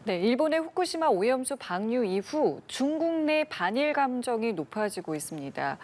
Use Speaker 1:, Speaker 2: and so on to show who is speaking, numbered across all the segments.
Speaker 1: 네, 일본의 후쿠시마 오염수 방류 이후 중국 내 반일 감정이 높아지고 있습니다.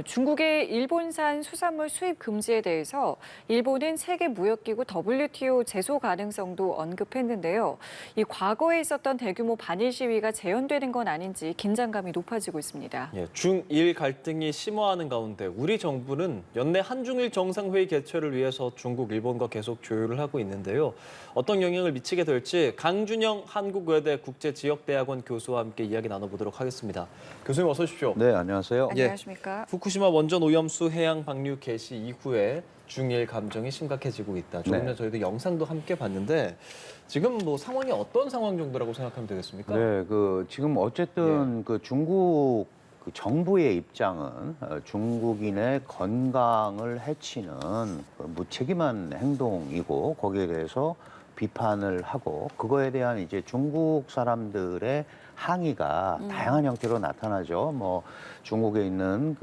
Speaker 1: 중국의 일본산 수산물 수입 금지에 대해서 일본은 세계무역기구 WTO 제소 가능성도 언급했는데요. 이 과거에 있었던 대규모 반일 시위가 재현되는 건 아닌지 긴장감이 높아지고 있습니다.
Speaker 2: 예, 중일 갈등이 심화하는 가운데 우리 정부는 연내 한중일 정상회의 개최를 위해서 중국, 일본과 계속 조율을 하고 있는데요. 어떤 영향을 미치게 될지 강준영 한국외대 국제지역대학원 교수와 함께 이야기 나눠보도록 하겠습니다. 교수님 어서 오십시오.
Speaker 3: 네, 안녕하세요.
Speaker 1: 안녕하십니까?
Speaker 2: 후쿠시마 원전 오염수 해양 방류 개시 이후에 중일 감정이 심각해지고 있다. 조금 전에 저희도 영상도 함께 봤는데 지금 뭐 상황이 어떤 상황 정도라고 생각하면 되겠습니까?
Speaker 3: 네, 지금 어쨌든 중국 정부의 입장은 중국인의 건강을 해치는 무책임한 행동이고 거기에 대해서 비판을 하고 그거에 대한 이제 중국 사람들의 항의가 다양한 형태로 나타나죠. 뭐 중국에 있는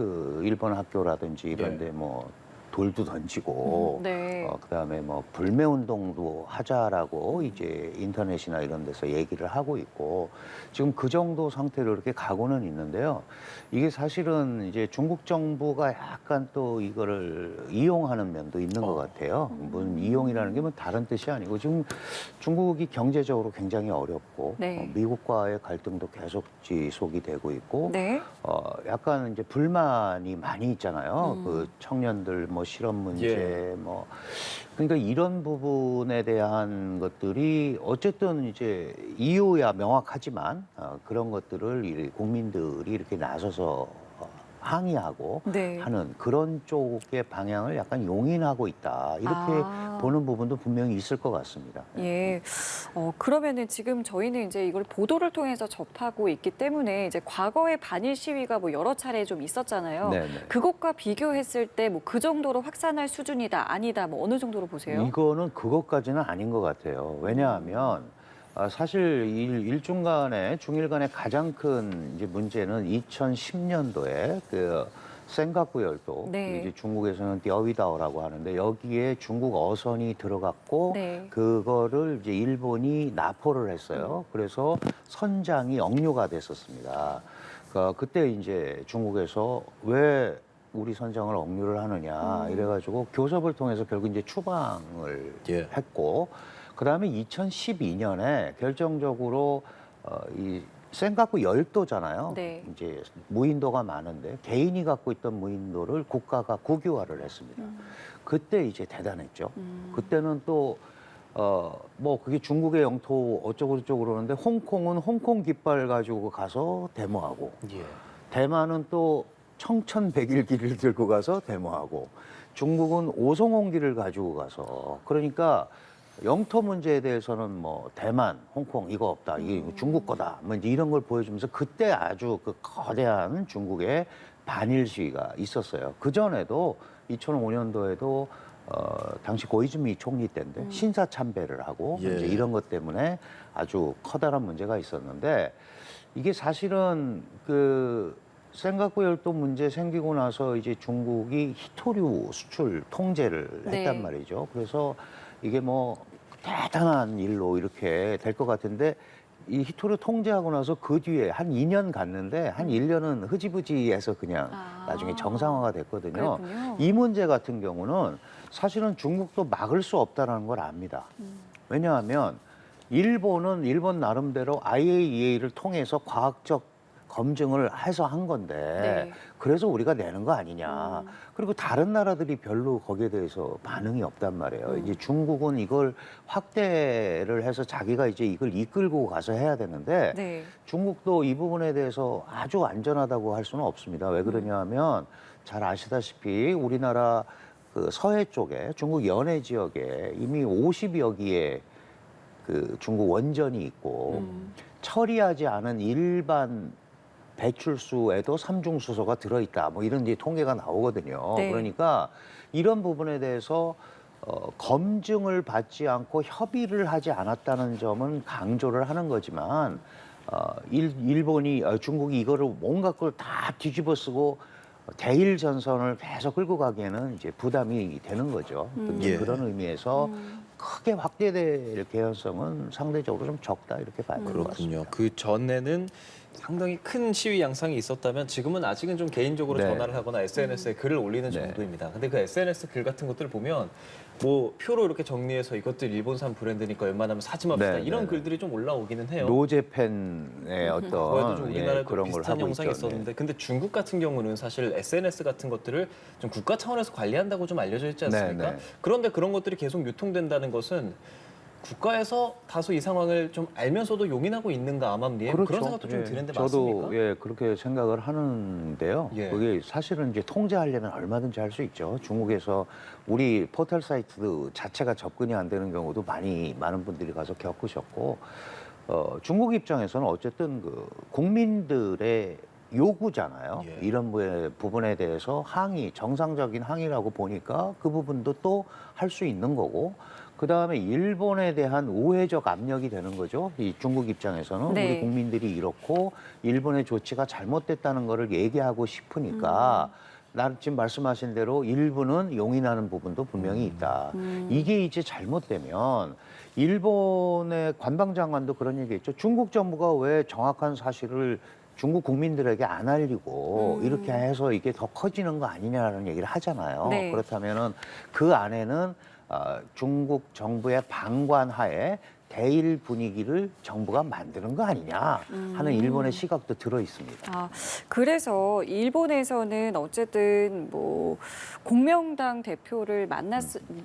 Speaker 3: 일본 학교라든지 이런데 뭐 돌도 던지고
Speaker 1: 네.
Speaker 3: 그다음에 뭐 불매 운동도 하자라고 이제 인터넷이나 이런 데서 얘기를 하고 있고 지금 그 정도 상태로 이렇게 가고는 있는데요. 이게 사실은 이제 중국 정부가 약간 또 이거를 이용하는 면도 있는 것 같아요. 무슨 이용이라는 게 뭐 다른 뜻이 아니고 지금 중국이 경제적으로 굉장히 어렵고
Speaker 1: 네.
Speaker 3: 미국과의 갈등도 계속 지속이 되고 있고
Speaker 1: 네.
Speaker 3: 약간 이제 불만이 많이 있잖아요. 그 청년들 뭐 실업 문제 뭐 그러니까 이런 부분에 대한 것들이 어쨌든 이제 이유야 명확하지만 그런 것들을 이 국민들이 이렇게 나서서 항의하고
Speaker 1: 네.
Speaker 3: 하는 그런 쪽의 방향을 약간 용인하고 있다. 이렇게 보는 부분도 분명히 있을 것 같습니다.
Speaker 1: 예. 그러면은 지금 저희는 이제 이걸 보도를 통해서 접하고 있기 때문에 이제 과거에 반일 시위가 뭐 여러 차례 좀 있었잖아요.
Speaker 3: 네네.
Speaker 1: 그것과 비교했을 때 뭐 그 정도로 확산할 수준이다, 아니다, 뭐 어느 정도로 보세요?
Speaker 3: 이거는 그것까지는 아닌 것 같아요. 왜냐하면 사실 일중 간에 중일 간의 가장 큰 이제 문제는 2010년도에 센가쿠 열도
Speaker 1: 네.
Speaker 3: 이제 중국에서는 벼위다오라고 하는데 여기에 중국 어선이 들어갔고
Speaker 1: 네.
Speaker 3: 그거를 이제 일본이 납포를 했어요. 그래서 선장이 억류가 됐었습니다. 그때 이제 중국에서 왜 우리 선장을 억류를 하느냐 이래가지고 교섭을 통해서 결국 이제 추방을 했고 그다음에 2012년에 결정적으로 이 센가쿠 열도잖아요.
Speaker 1: 네.
Speaker 3: 이제 무인도가 많은데 개인이 갖고 있던 무인도를 국가가 국유화를 했습니다. 그때 이제 대단했죠. 그때는 또 뭐 그게 중국의 영토 어쩌고 저쩌고 그러는데 홍콩은 홍콩 깃발 가지고 가서 데모하고 대만은 또 청천백일기를 들고 가서 데모하고 중국은 오송홍기를 가지고 가서 그러니까 영토 문제에 대해서는 뭐 대만, 홍콩 이거 없다. 이게 중국 거다. 뭐 이제 이런 걸 보여주면서 그때 아주 그 거대한 중국의 반일 시위가 있었어요. 그 전에도 2005년도에도 당시 고이즈미 총리 때인데 신사 참배를 하고 이제 이런 것 때문에 아주 커다란 문제가 있었는데 이게 사실은 센가쿠 열도 문제 생기고 나서 이제 중국이 희토류 수출 통제를 했단 말이죠. 그래서 이게 뭐 대단한 일로 이렇게 될 것 같은데 이 희토류 통제하고 나서 그 뒤에 한 2년 갔는데 한 1년은 흐지부지해서 그냥 나중에 정상화가 됐거든요.
Speaker 1: 그랬군요.
Speaker 3: 이 문제 같은 경우는 사실은 중국도 막을 수 없다는 걸 압니다. 왜냐하면 일본은 일본 나름대로 IAEA를 통해서 과학적 검증을 해서 한 건데
Speaker 1: 네.
Speaker 3: 그래서 우리가 내는 거 아니냐. 그리고 다른 나라들이 별로 거기에 대해서 반응이 없단 말이에요. 이제 중국은 이걸 확대를 해서 자기가 이제 이걸 이끌고 가서 해야 되는데
Speaker 1: 네.
Speaker 3: 중국도 이 부분에 대해서 아주 안전하다고 할 수는 없습니다. 왜 그러냐 하면 잘 아시다시피 우리나라 서해 쪽에 중국 연해 지역에 이미 50여 개의 중국 원전이 있고 처리하지 않은 일반 배출수에도 삼중수소가 들어있다. 뭐 이런 이제 통계가 나오거든요.
Speaker 1: 네.
Speaker 3: 그러니까 이런 부분에 대해서 검증을 받지 않고 협의를 하지 않았다는 점은 강조를 하는 거지만 일본이 중국이 이거를 온갖 걸 다 뒤집어 쓰고 대일 전선을 계속 끌고 가기에는 이제 부담이 되는 거죠. 그런 의미에서 크게 확대될 개연성은 상대적으로 좀 적다 이렇게 봐야 될 것 같습니다.
Speaker 2: 그렇군요. 그 전에는 상당히 큰 시위 양상이 있었다면 지금은 아직은 좀 개인적으로
Speaker 3: 네.
Speaker 2: 전화를 하거나 SNS에 글을 올리는
Speaker 3: 네.
Speaker 2: 정도입니다. 근데 그 SNS 글 같은 것들을 보면 뭐 표로 이렇게 정리해서 이것들 일본산 브랜드니까 웬만하면 사지 맙시다.
Speaker 3: 네,
Speaker 2: 이런
Speaker 3: 네, 네.
Speaker 2: 글들이 좀 올라오기는 해요.
Speaker 3: 노제팬의
Speaker 2: 그거에도
Speaker 3: 어떤
Speaker 2: 좀
Speaker 3: 예,
Speaker 2: 우리나라에도
Speaker 3: 그런 걸
Speaker 2: 비슷한
Speaker 3: 하고
Speaker 2: 영상이
Speaker 3: 있죠.
Speaker 2: 있었는데 근데 중국 같은 경우는 사실 SNS 같은 것들을 좀 국가 차원에서 관리한다고 좀 알려져 있지 않습니까?
Speaker 3: 네, 네.
Speaker 2: 그런데 그런 것들이 계속 유통된다는 것은 국가에서 다소 이 상황을 좀 알면서도 용인하고 있는가 암암리에 그런 생각도 좀
Speaker 3: 예,
Speaker 2: 드는데
Speaker 3: 저도
Speaker 2: 맞습니까?
Speaker 3: 예, 그렇게 생각을 하는데요.
Speaker 2: 예.
Speaker 3: 그게 사실은 이제 통제하려면 얼마든지 할 수 있죠. 중국에서 우리 포털 사이트 자체가 접근이 안 되는 경우도 많은 분들이 가서 겪으셨고, 중국 입장에서는 어쨌든 그 국민들의 요구잖아요.
Speaker 2: 예.
Speaker 3: 이런 부분에 대해서 정상적인 항의라고 보니까 그 부분도 또 할 수 있는 거고, 그 다음에 일본에 대한 우회적 압력이 되는 거죠. 이 중국 입장에서는
Speaker 1: 네.
Speaker 3: 우리 국민들이 이렇고 일본의 조치가 잘못됐다는 거를 얘기하고 싶으니까 지금 말씀하신 대로 일부는 용인하는 부분도 분명히 있다. 이게 이제 잘못되면 일본의 관방장관도 그런 얘기했죠. 중국 정부가 왜 정확한 사실을 중국 국민들에게 안 알리고 이렇게 해서 이게 더 커지는 거 아니냐라는 얘기를 하잖아요.
Speaker 1: 네.
Speaker 3: 그렇다면은 그 안에는 중국 정부의 방관하에 대일 분위기를 정부가 만드는 거 아니냐 하는 일본의 시각도 들어 있습니다.
Speaker 1: 아, 그래서 일본에서는 어쨌든 뭐 공명당 대표를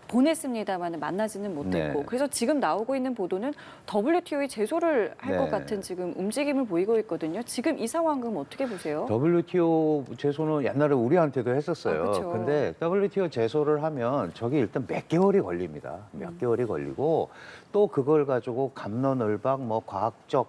Speaker 1: 보냈습니다만 만나지는 못했고
Speaker 3: 네.
Speaker 1: 그래서 지금 나오고 있는 보도는 WTO에 제소를 할 것
Speaker 3: 네.
Speaker 1: 같은 지금 움직임을 보이고 있거든요. 지금 이 상황은 어떻게 보세요?
Speaker 3: WTO 제소는 옛날에 우리한테도 했었어요.
Speaker 1: 아, 그쵸.
Speaker 3: 근데 WTO 제소를 하면 저게 일단 몇 개월이 걸립니다. 몇 개월이 걸리고 또 그걸 가지고 갑론을박 뭐 과학적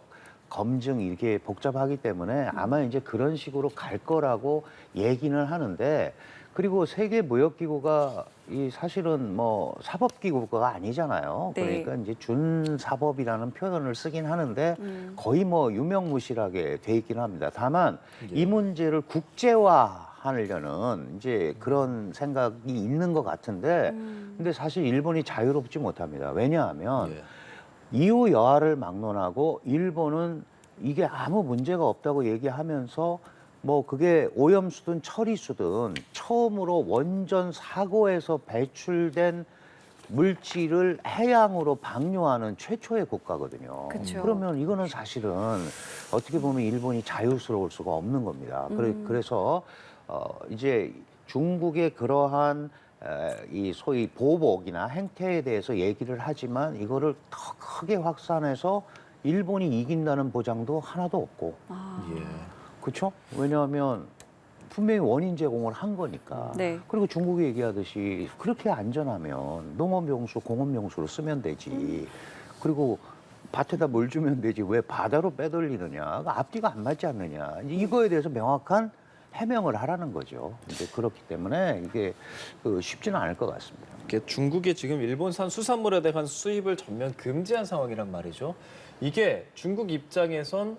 Speaker 3: 검증 이게 복잡하기 때문에 아마 이제 그런 식으로 갈 거라고 얘기는 하는데 그리고 세계 무역기구가 이 사실은 뭐 사법기구가 아니잖아요.
Speaker 1: 네.
Speaker 3: 그러니까 이제 준사법이라는 표현을 쓰긴 하는데 거의 뭐 유명무실하게 돼 있긴 합니다. 다만 이 문제를 국제화하려는 이제 그런 생각이 있는 것 같은데 근데 사실 일본이 자유롭지 못합니다. 왜냐하면
Speaker 2: 예.
Speaker 3: 이후 여하를 막론하고 일본은 이게 아무 문제가 없다고 얘기하면서 뭐 그게 오염수든 처리수든 처음으로 원전 사고에서 배출된 물질을 해양으로 방류하는 최초의 국가거든요.
Speaker 1: 그쵸.
Speaker 3: 그러면 이거는 사실은 어떻게 보면 일본이 자유스러울 수가 없는 겁니다. 그래서 이제 중국의 그러한 이 소위 보복이나 행태에 대해서 얘기를 하지만 이거를 더 크게 확산해서 일본이 이긴다는 보장도 하나도 없고
Speaker 2: 예.
Speaker 3: 그렇죠? 왜냐하면 분명히 원인 제공을 한 거니까.
Speaker 1: 네.
Speaker 3: 그리고 중국이 얘기하듯이 그렇게 안전하면 농업용수, 공업용수로 쓰면 되지. 그리고 밭에다 물 주면 되지. 왜 바다로 빼돌리느냐. 앞뒤가 안 맞지 않느냐. 이거에 대해서 명확한 해명을 하라는 거죠. 이제 그렇기 때문에 이게 쉽지는 않을 것 같습니다.
Speaker 2: 이게 중국이 지금 일본산 수산물에 대한 수입을 전면 금지한 상황이란 말이죠. 이게 중국 입장에선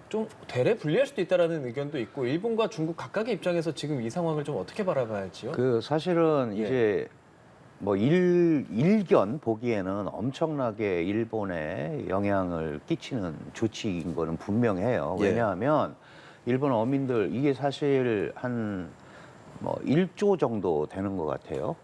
Speaker 2: 좀 대래 불리할 수도 있다라는 의견도 있고 일본과 중국 각각의 입장에서 지금 이 상황을 좀 어떻게 바라봐야 할지요?
Speaker 3: 사실은
Speaker 2: 예.
Speaker 3: 이제 뭐 일견 보기에는 엄청나게 일본에 영향을 끼치는 조치인 거는 분명해요.
Speaker 2: 예.
Speaker 3: 왜냐하면 일본 어민들 이게 사실 한 뭐 1조 정도 되는 것 같아요.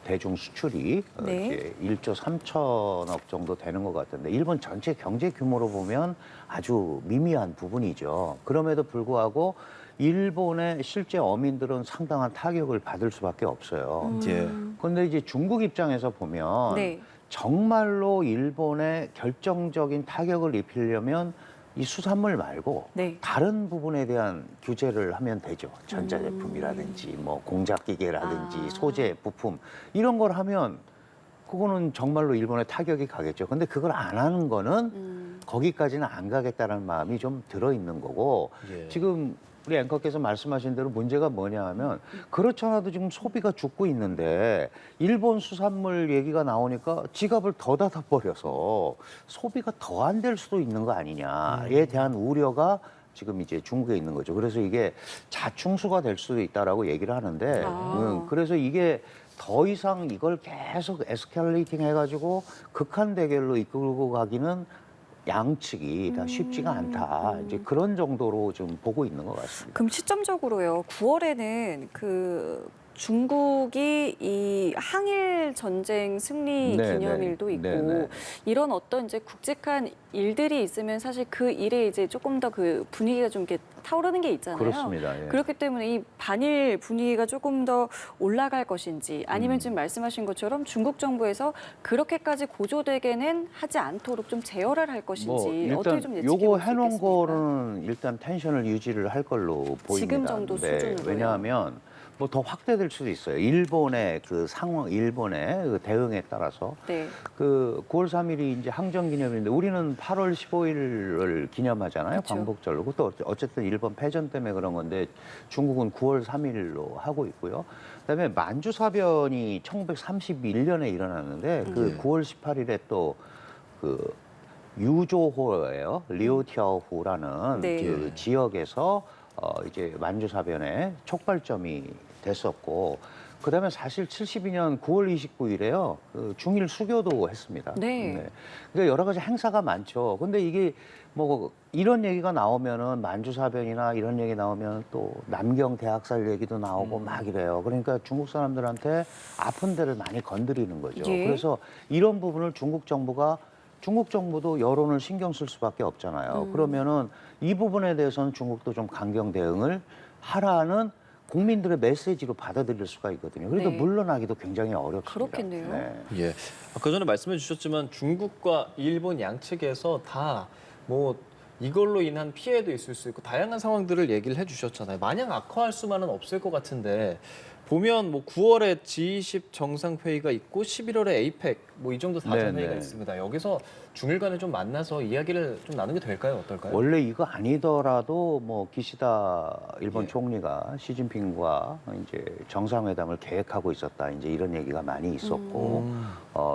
Speaker 3: 대중 수출이
Speaker 1: 네.
Speaker 3: 이제 1조 3천억 정도 되는 것 같은데 일본 전체 경제 규모로 보면 아주 미미한 부분이죠. 그럼에도 불구하고 일본의 실제 어민들은 상당한 타격을 받을 수밖에 없어요.
Speaker 2: 예.
Speaker 3: 그런데 이제 중국 입장에서 보면
Speaker 1: 네.
Speaker 3: 정말로 일본에 결정적인 타격을 입히려면 이 수산물 말고
Speaker 1: 네.
Speaker 3: 다른 부분에 대한 규제를 하면 되죠. 전자제품이라든지 뭐 공작기계라든지
Speaker 1: 아.
Speaker 3: 소재, 부품 이런 걸 하면 그거는 정말로 일본에 타격이 가겠죠. 근데 그걸 안 하는 거는 거기까지는 안 가겠다는 마음이 좀 들어있는 거고
Speaker 2: 예.
Speaker 3: 지금 우리 앵커께서 말씀하신 대로 문제가 뭐냐 하면 그렇잖아도 지금 소비가 죽고 있는데 일본 수산물 얘기가 나오니까 지갑을 더 닫아버려서 소비가 더 안 될 수도 있는 거 아니냐에 대한 우려가 지금 이제 중국에 있는 거죠. 그래서 이게 자충수가 될 수도 있다라고 얘기를 하는데
Speaker 1: 아.
Speaker 3: 그래서 이게 더 이상 이걸 계속 에스컬레이팅 해가지고 극한 대결로 이끌고 가기는 양측이 다 쉽지가 않다. 이제 그런 정도로 좀 보고 있는 것 같습니다.
Speaker 1: 그럼 시점적으로요. 9월에는 그 중국이 이 항일 전쟁 승리
Speaker 3: 네,
Speaker 1: 기념일도
Speaker 3: 네.
Speaker 1: 있고
Speaker 3: 네, 네.
Speaker 1: 이런 어떤 이제 굵직한 일들이 있으면 사실 그 일에 이제 조금 더 그 분위기가 좀 이렇게 타오르는 게 있잖아요.
Speaker 3: 그렇습니다. 예.
Speaker 1: 그렇기 때문에 이 반일 분위기가 조금 더 올라갈 것인지 아니면 지금 말씀하신 것처럼 중국 정부에서 그렇게까지 고조되게는 하지 않도록 좀 제어를 할 것인지
Speaker 3: 뭐
Speaker 1: 어떻게
Speaker 3: 일단
Speaker 1: 좀 예측해
Speaker 3: 요거
Speaker 1: 볼수
Speaker 3: 해놓은
Speaker 1: 있겠습니까?
Speaker 3: 거는 일단 텐션을 유지를 할 걸로 보입니다.
Speaker 1: 지금 정도 수준으로요?
Speaker 3: 왜냐하면 뭐 더 확대될 수도 있어요. 일본의 그 상황, 일본의 그 대응에 따라서
Speaker 1: 네.
Speaker 3: 그 9월 3일이 이제 항전기념일인데 우리는 8월 15일을 기념하잖아요.
Speaker 1: 그쵸.
Speaker 3: 광복절로. 그것도 어쨌든 일본 패전 때문에 그런 건데 중국은 9월 3일로 하고 있고요. 그다음에 만주사변이 1931년에 일어났는데 그 9월 18일에 또 그 유조호예요. 리오티아오후라는
Speaker 1: 네.
Speaker 3: 그 지역에서 이제 만주사변에 촉발점이 됐었고, 그다음에 사실 72년 9월 29일에요. 그 중일 수교도 했습니다.
Speaker 1: 네.
Speaker 3: 그러니까 여러 가지 행사가 많죠. 근데 이게 뭐 이런 얘기가 나오면은 만주사변이나 이런 얘기 나오면 또 남경 대학살 얘기도 나오고 막 이래요. 그러니까 중국 사람들한테 아픈 데를 많이 건드리는 거죠.
Speaker 1: 예.
Speaker 3: 그래서 이런 부분을 중국 정부도 여론을 신경 쓸 수밖에 없잖아요. 그러면은 이 부분에 대해서는 중국도 좀 강경 대응을 하라는 국민들의 메시지로 받아들일 수가 있거든요. 그러니까
Speaker 1: 네.
Speaker 3: 물러나기도 굉장히 어렵습니다.
Speaker 1: 그렇겠네요.
Speaker 2: 예. 아까 전에 말씀해 주셨지만 중국과 일본 양측에서 다 뭐 이걸로 인한 피해도 있을 수 있고 다양한 상황들을 얘기를 해 주셨잖아요. 마냥 악화할 수만은 없을 것 같은데 보면 뭐 9월에 G20 정상회의가 있고 11월에 에이펙 뭐 이 정도 사전회의가
Speaker 3: 네네.
Speaker 2: 있습니다. 여기서 중일 간에 좀 만나서 이야기를 좀 나누게 될까요? 어떨까요?
Speaker 3: 원래 이거 아니더라도 뭐 기시다 일본
Speaker 2: 예.
Speaker 3: 총리가 시진핑과 이제 정상회담을 계획하고 있었다. 이제 이런 얘기가 많이 있었고,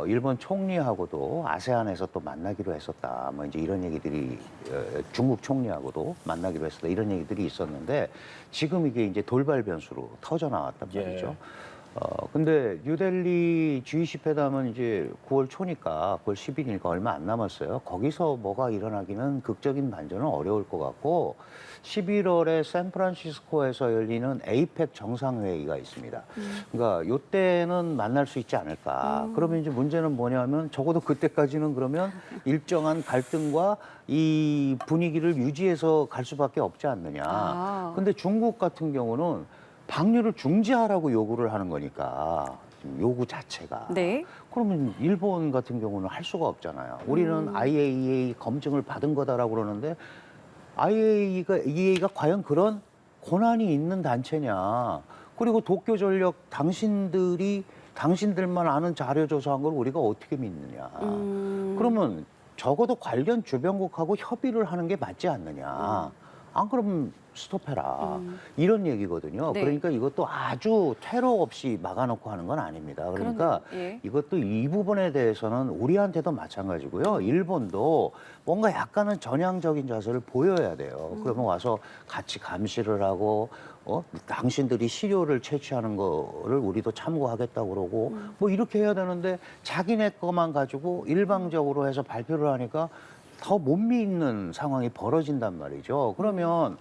Speaker 3: 일본 총리하고도 아세안에서 또 만나기로 했었다. 뭐 이제 이런 얘기들이 중국 총리하고도 만나기로 했었다. 이런 얘기들이 있었는데 지금 이게 이제 돌발 변수로 터져 나왔단
Speaker 2: 예.
Speaker 3: 말이죠. 근데 뉴델리 G20 회담은 이제 9월 초니까 9월 10일이니까 얼마 안 남았어요. 거기서 뭐가 일어나기는 극적인 반전은 어려울 것 같고 11월에 샌프란시스코에서 열리는 에이펙 정상회의가 있습니다. 그러니까 요때는 만날 수 있지 않을까. 그러면 이제 문제는 뭐냐면 적어도 그때까지는 그러면 일정한 갈등과 이 분위기를 유지해서 갈 수밖에 없지 않느냐.
Speaker 1: 아.
Speaker 3: 근데 중국 같은 경우는 방류를 중지하라고 요구를 하는 거니까 지금 요구 자체가.
Speaker 1: 네.
Speaker 3: 그러면 일본 같은 경우는 할 수가 없잖아요. 우리는 IAEA 검증을 받은 거다라고 그러는데 IAEA가 과연 그런 권한이 있는 단체냐. 그리고 도쿄전력 당신들만 아는 자료 조사한 걸 우리가 어떻게 믿느냐. 그러면 적어도 관련 주변국하고 협의를 하는 게 맞지 않느냐. 안 그러면 스톱해라. 이런 얘기거든요.
Speaker 1: 네.
Speaker 3: 그러니까 이것도 아주 퇴로 없이 막아놓고 하는 건 아닙니다. 그러니까
Speaker 1: 그러네요. 예.
Speaker 3: 이것도 이 부분에 대해서는 우리한테도 마찬가지고요. 일본도 뭔가 약간은 전향적인 자세를 보여야 돼요. 그러면 와서 같이 감시를 하고 당신들이 시료를 채취하는 거를 우리도 참고하겠다고 그러고 뭐 이렇게 해야 되는데 자기네 거만 가지고 일방적으로 해서 발표를 하니까 더 못 믿는 상황이 벌어진단 말이죠. 그러면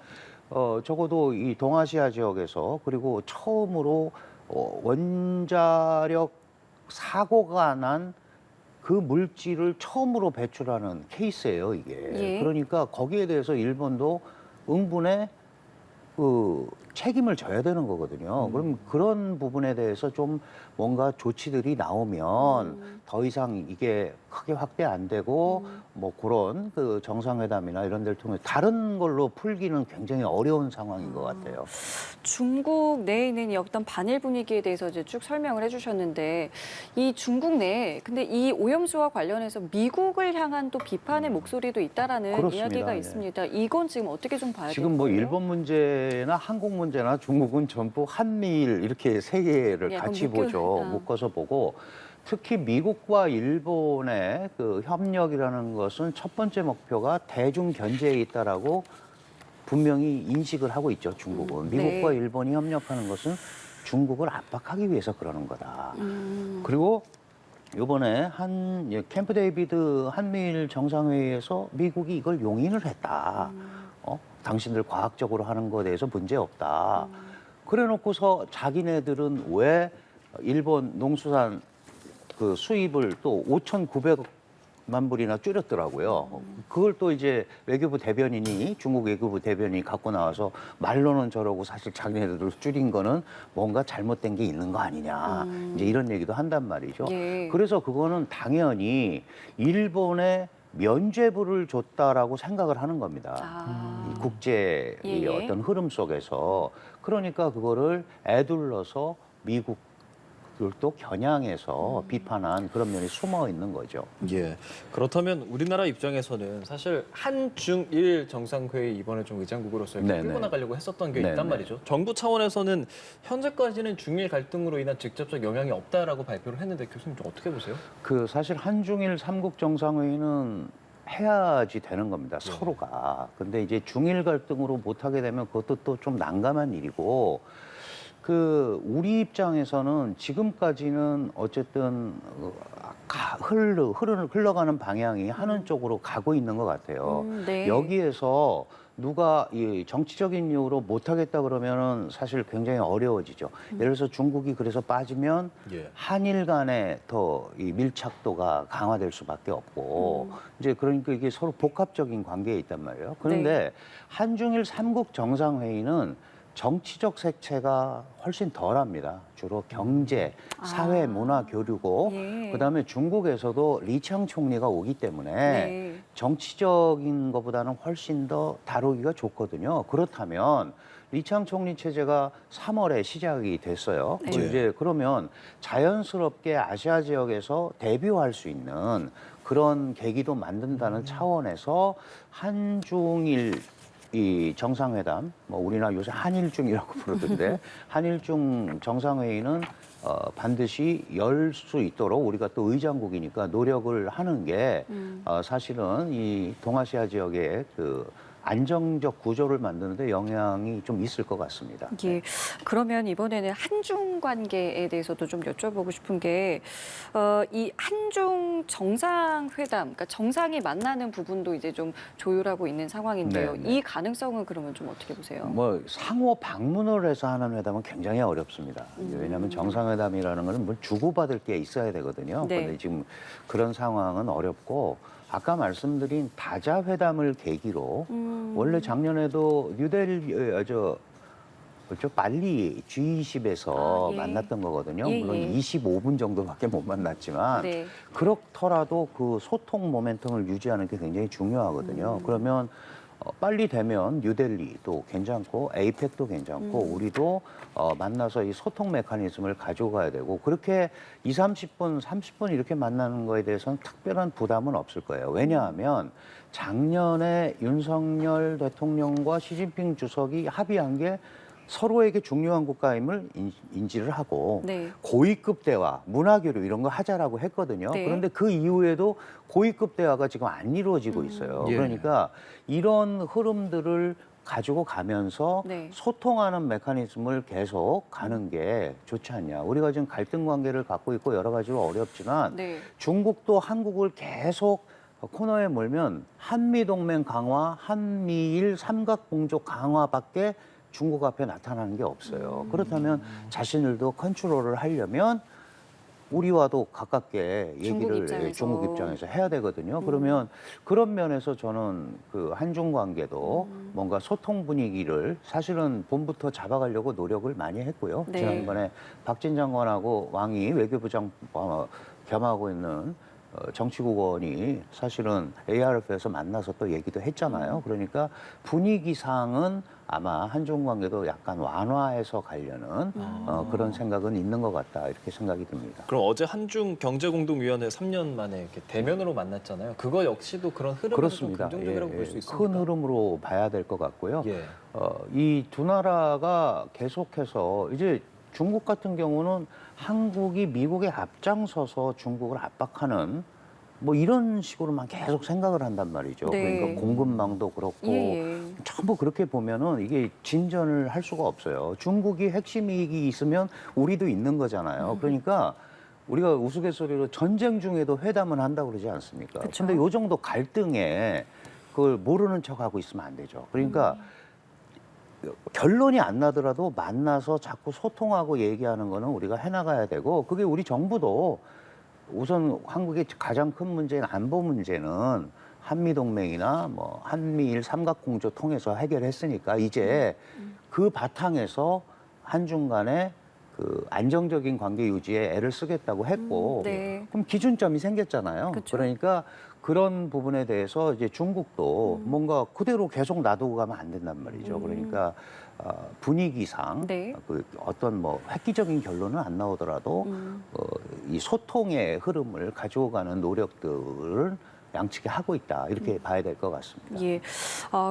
Speaker 3: 적어도 이 동아시아 지역에서 그리고 처음으로 원자력 사고가 난 그 물질을 처음으로 배출하는 케이스예요, 이게.
Speaker 1: 예.
Speaker 3: 그러니까 거기에 대해서 일본도 응분의 그 책임을 져야 되는 거거든요. 그럼 그런 부분에 대해서 좀 뭔가 조치들이 나오면 더 이상 이게 크게 확대 안 되고 뭐 그런 그 정상회담이나 이런 데를 통해 다른 걸로 풀기는 굉장히 어려운 상황인 것 같아요.
Speaker 1: 중국 내에 있는 이 어떤 반일 분위기에 대해서 이제 쭉 설명을 해주셨는데 이 중국 내에 근데 이 오염수와 관련해서 미국을 향한 또 비판의 목소리도 있다라는
Speaker 3: 그렇습니다.
Speaker 1: 이야기가
Speaker 3: 예.
Speaker 1: 있습니다. 이건 지금 어떻게 좀 봐야 될까요?
Speaker 3: 지금 뭐 일본 문제나 한국 문제나 중국은 전부 한미일 이렇게 세 개를
Speaker 1: 약간
Speaker 3: 같이 보죠. 묶어서 보고 특히 미국과 일본의 그 협력이라는 것은 첫 번째 목표가 대중 견제에 있다라고 분명히 인식을 하고 있죠. 중국은
Speaker 1: 네.
Speaker 3: 미국과 일본이 협력하는 것은 중국을 압박하기 위해서 그러는 거다. 그리고 이번에 캠프 데이비드 한미일 정상회의에서 미국이 이걸 용인을 했다. 당신들 과학적으로 하는 거에 대해서 문제 없다. 그래 놓고서 자기네들은 왜 일본 농수산 그 수입을 또 5,900만 불이나 줄였더라고요. 그걸 또 이제 외교부 대변인이 중국 외교부 대변인이 갖고 나와서 말로는 저러고 사실 자기네들도 줄인 거는 뭔가 잘못된 게 있는 거 아니냐. 이제 이런 얘기도 한단 말이죠.
Speaker 1: 예.
Speaker 3: 그래서 그거는 당연히 일본에 면죄부를 줬다라고 생각을 하는 겁니다. 이 국제 이
Speaker 1: 예.
Speaker 3: 어떤 흐름 속에서 그러니까 그거를 애둘러서 미국들도 겨냥해서 비판한 그런 면이 숨어 있는 거죠.
Speaker 2: 예. 그렇다면 우리나라 입장에서는 사실 한중일 정상회의 이번에 좀 의장국으로서 이렇게
Speaker 3: 네네.
Speaker 2: 끌고 나가려고 했었던 게
Speaker 3: 네네.
Speaker 2: 있단 말이죠. 정부 차원에서는 현재까지는 중일 갈등으로 인한 직접적 영향이 없다라고 발표를 했는데 교수님 좀 어떻게 보세요?
Speaker 3: 그 사실 한중일 삼국 정상회의는 해야지 되는 겁니다.
Speaker 2: 네.
Speaker 3: 서로가. 근데 이제 중일 갈등으로 못하게 되면 그것도 또 좀 난감한 일이고 그 우리 입장에서는 지금까지는 어쨌든 흘러가는 방향이 하는 쪽으로 가고 있는 것 같아요.
Speaker 1: 네.
Speaker 3: 여기에서 누가 이 정치적인 이유로 못하겠다 그러면은 사실 굉장히 어려워지죠. 예를 들어서 중국이 그래서 빠지면
Speaker 2: 예.
Speaker 3: 한일 간의 더 이 밀착도가 강화될 수밖에 없고 이제 그러니까 이게 서로 복합적인 관계에 있단 말이에요. 그런데
Speaker 1: 네.
Speaker 3: 한중일 삼국 정상회의는 정치적 색채가 훨씬 덜합니다. 주로 경제, 사회, 문화 교류고
Speaker 1: 예.
Speaker 3: 그다음에 중국에서도 리창 총리가 오기 때문에
Speaker 1: 네.
Speaker 3: 정치적인 것보다는 훨씬 더 다루기가 좋거든요. 그렇다면 리창 총리 체제가 3월에 시작이 됐어요.
Speaker 1: 네.
Speaker 3: 이제 그러면 자연스럽게 아시아 지역에서 데뷔할 수 있는 그런 계기도 만든다는 차원에서 한중일 이 정상회담, 뭐 우리나라 요새 한일중이라고 부르던데 한일중 정상회의는 반드시 열 수 있도록 우리가 또 의장국이니까 노력을 하는 게 사실은 이 동아시아 지역의 그 안정적 구조를 만드는 데 영향이 좀 있을 것 같습니다.
Speaker 1: 예. 그러면 이번에는 한중 관계에 대해서도 좀 여쭤보고 싶은 게, 이 한중 정상회담, 그러니까 정상이 만나는 부분도 이제 좀 조율하고 있는 상황인데요.
Speaker 3: 네, 네.
Speaker 1: 이 가능성은 그러면 좀 어떻게 보세요?
Speaker 3: 뭐 상호 방문을 해서 하는 회담은 굉장히 어렵습니다. 왜냐하면 정상회담이라는 것은 뭐 주고받을 게 있어야 되거든요.
Speaker 1: 네.
Speaker 3: 그런데 지금 그런 상황은 어렵고 아까 말씀드린 다자 회담을 계기로 원래 작년에도 발리 G20에서
Speaker 1: 예.
Speaker 3: 만났던 거거든요.
Speaker 1: 예,
Speaker 3: 물론
Speaker 1: 예.
Speaker 3: 25분 정도밖에 못 만났지만
Speaker 1: 네.
Speaker 3: 그렇더라도 그 소통 모멘텀을 유지하는 게 굉장히 중요하거든요. 그러면 빨리 되면 뉴델리도 괜찮고 에이펙도 괜찮고 우리도 만나서 이 소통 메커니즘을 가지고 가야 되고 그렇게 30분, 30분 이렇게 만나는 거에 대해서는 특별한 부담은 없을 거예요. 왜냐하면 작년에 윤석열 대통령과 시진핑 주석이 합의한 게 서로에게 중요한 국가임을 인지를 하고
Speaker 1: 네.
Speaker 3: 고위급 대화, 문화교류 이런 거 하자라고 했거든요.
Speaker 1: 네.
Speaker 3: 그런데 그 이후에도 고위급 대화가 지금 안 이루어지고 있어요.
Speaker 2: 예.
Speaker 3: 그러니까 이런 흐름들을 가지고 가면서
Speaker 1: 네.
Speaker 3: 소통하는 메커니즘을 계속 가는 게 좋지 않냐. 우리가 지금 갈등 관계를 갖고 있고 여러 가지로 어렵지만
Speaker 1: 네.
Speaker 3: 중국도 한국을 계속 코너에 몰면 한미동맹 강화, 한미일 삼각공조 강화밖에 중국 앞에 나타나는 게 없어요. 그렇다면 자신들도 컨트롤을 하려면 우리와도 가깝게 얘기를 중국 입장에서 해야 되거든요. 그러면 그런 면에서 저는 그 한중 관계도 뭔가 소통 분위기를 사실은 봄부터 잡아가려고 노력을 많이 했고요.
Speaker 1: 네.
Speaker 3: 지난번에 박진 장관하고 왕이 외교부장 겸하고 있는 정치국원이 사실은 ARF에서 만나서 또 얘기도 했잖아요. 그러니까 분위기상은 아마 한중 관계도 약간 완화해서 가려는 그런 생각은 있는 것 같다 이렇게 생각이 듭니다.
Speaker 2: 그럼 어제 한중 경제공동위원회 3년 만에 이렇게 대면으로 만났잖아요. 그거 역시도 그런 흐름에서 좀
Speaker 3: 그렇습니다.
Speaker 2: 긍정적이라고 볼 수 있습니까?
Speaker 3: 큰 흐름으로 봐야 될 것 같고요.
Speaker 2: 예.
Speaker 3: 이 두 나라가 계속해서 이제 중국 같은 경우는 한국이 미국에 앞장서서 중국을 압박하는 뭐 이런 식으로만 계속 생각을 한단 말이죠.
Speaker 1: 네.
Speaker 3: 그러니까 공급망도 그렇고
Speaker 1: 예.
Speaker 3: 전부 그렇게 보면은 이게 진전을 할 수가 없어요. 중국이 핵심 이익이 있으면 우리도 있는 거잖아요. 그러니까 우리가 우스갯소리로 전쟁 중에도 회담은 한다고 그러지 않습니까?
Speaker 1: 그쵸.
Speaker 3: 근데 요 정도 갈등에 그걸 모르는 척하고 있으면 안 되죠. 그러니까 결론이 안 나더라도 만나서 자꾸 소통하고 얘기하는 거는 우리가 해나가야 되고, 그게 우리 정부도 우선 한국의 가장 큰 문제인 안보 문제는 한미동맹이나 뭐 한미일 삼각공조 통해서 해결했으니까 이제 그 바탕에서 한중 간에 그 안정적인 관계 유지에 애를 쓰겠다고 했고,
Speaker 1: 네.
Speaker 3: 그럼 기준점이 생겼잖아요.
Speaker 1: 그쵸.
Speaker 3: 그러니까 그런 부분에 대해서 이제 중국도 뭔가 그대로 계속 놔두고 가면 안 된단 말이죠. 그러니까 분위기상
Speaker 1: 네.
Speaker 3: 그 어떤 뭐 획기적인 결론은 안 나오더라도 이 소통의 흐름을 가지고 가는 노력들을 양측이 하고 있다, 이렇게 봐야 될 것 같습니다.
Speaker 1: 예.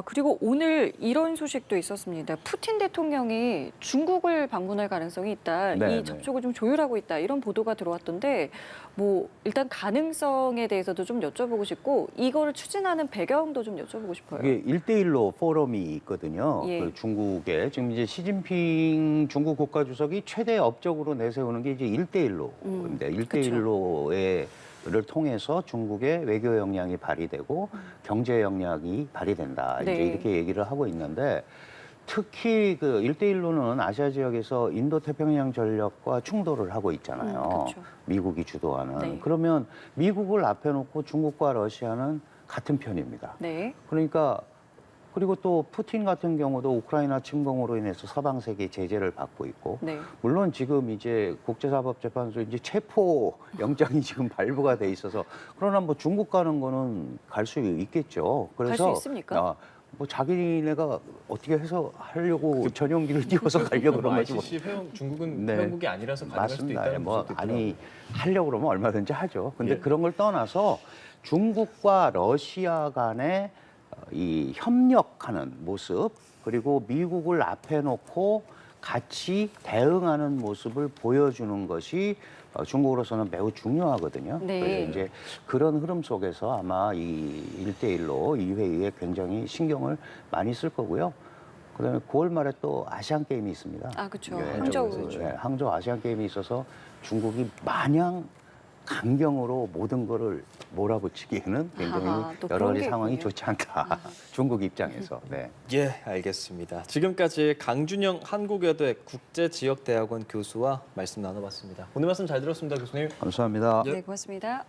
Speaker 1: 그리고 오늘 이런 소식도 있었습니다. 푸틴 대통령이 중국을 방문할 가능성이 있다.
Speaker 3: 네,
Speaker 1: 이 접촉을 좀 조율하고 있다. 이런 보도가 들어왔던데, 뭐 일단 가능성에 대해서도 좀 여쭤보고 싶고, 이거를 추진하는 배경도 좀 여쭤보고 싶어요.
Speaker 3: 이게 1대1로 포럼이 있거든요.
Speaker 1: 예.
Speaker 3: 그 중국에 지금 이제 시진핑 중국 국가주석이 최대 업적으로 내세우는 게 이제 1대1로입니다. 1대1로의 를 통해서 중국의 외교 역량이 발휘되고 경제 역량이 발휘된다.
Speaker 1: 네.
Speaker 3: 이제 이렇게 얘기를 하고 있는데, 특히 그 1대1로는 아시아 지역에서 인도 태평양 전략과 충돌을 하고 있잖아요.
Speaker 1: 그렇죠.
Speaker 3: 미국이 주도하는.
Speaker 1: 네.
Speaker 3: 그러면 미국을 앞에 놓고 중국과 러시아는 같은 편입니다.
Speaker 1: 네.
Speaker 3: 그러니까 그리고 또 푸틴 같은 경우도 우크라이나 침공으로 인해서 서방 세계 제재를 받고 있고,
Speaker 1: 네.
Speaker 3: 물론 지금 이제 국제사법재판소 이제 체포 영장이 지금 발부가 돼 있어서, 그러나 뭐 중국 가는 거는 갈 수 있겠죠.
Speaker 1: 갈 수 있습니까?
Speaker 3: 뭐 자기네가 어떻게 해서 하려고 전용기를 띄워서 가려고 그런 거지. 뭐.
Speaker 2: ICC 회원 중국은
Speaker 3: 네.
Speaker 2: 회원국이 아니라서 가능할 수도
Speaker 3: 맞습니다.
Speaker 2: 있다는
Speaker 3: 뭐
Speaker 2: 분석도
Speaker 3: 아니
Speaker 2: 있더라고요.
Speaker 3: 하려고 그러면 얼마든지 하죠. 근데
Speaker 2: 예.
Speaker 3: 그런 걸 떠나서 중국과 러시아 간의 이 협력하는 모습, 그리고 미국을 앞에 놓고 같이 대응하는 모습을 보여주는 것이 중국으로서는 매우 중요하거든요.
Speaker 1: 네.
Speaker 3: 그래서 이제 그런 흐름 속에서 아마 이 1대1로 이 회의에 굉장히 신경을 많이 쓸 거고요. 그다음에 9월 말에 또 아시안 게임이 있습니다.
Speaker 1: 그렇죠.
Speaker 3: 예,
Speaker 1: 항저우.
Speaker 3: 항저우 아시안 게임이 있어서 중국이 마냥 강경으로 모든 거를 몰아붙이기에는 굉장히
Speaker 1: 아하, 또
Speaker 3: 여러
Speaker 1: 그런
Speaker 3: 가지
Speaker 1: 게
Speaker 3: 상황이
Speaker 1: 있군요.
Speaker 3: 좋지 않다. 중국 입장에서. 네.
Speaker 2: 예, 알겠습니다. 지금까지 강준영 한국여대 국제지역대학원 교수와 말씀 나눠봤습니다. 오늘 말씀 잘 들었습니다, 교수님.
Speaker 3: 감사합니다.
Speaker 1: 네, 고맙습니다.